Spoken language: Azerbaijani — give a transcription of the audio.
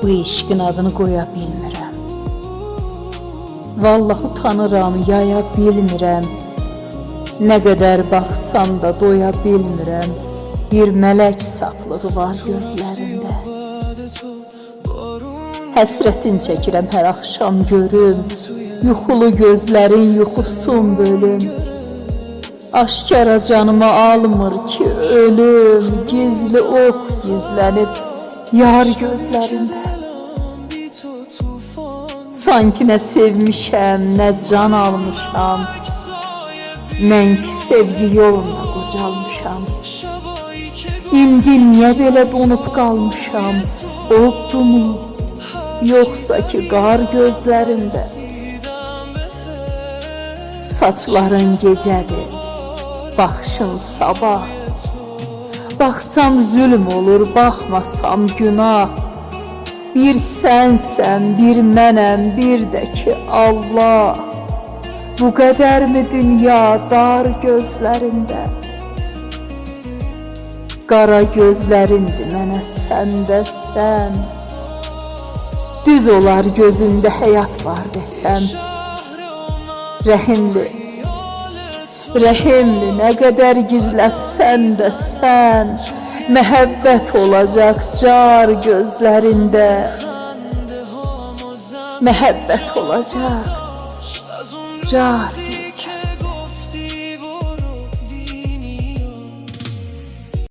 Bu eşqin adını qoya bilmirəm. Vallahi utanıram, yaya bilmirəm. Nə qədər baxsam da doya bilmirəm. Bir mələk saflığı var gözlərində. Həsrətin çəkirəm hər axşam görüm. Yuxulu gözlərin yuxusun bölüm. Aşkara canımı almır ki ölüm. Gizli ox gizlənib yar gözlərində. Sanki nə sevmişəm, nə can almışam. Mən ki sevgi yolunda qocalmışam. İndi niyə belə donub qalmışam? Oldumu? Yoxsa ki qar gözlərində. Saçların gecədir, baxışın sabah. Baxsam zülm olur, baxmasam günah. Bir sənsən, bir mənəm, bir də ki Allah. Bu qədərmi dünya dar gözlərində? Qara gözlərindir mənə səndə sən. Düz olar gözündə həyat var desəm. Rəhimli, rəhimli, nə qədər gizlətsən də sən. Məhəbbət olacaq car gözlərində. Məhəbbət olacaq car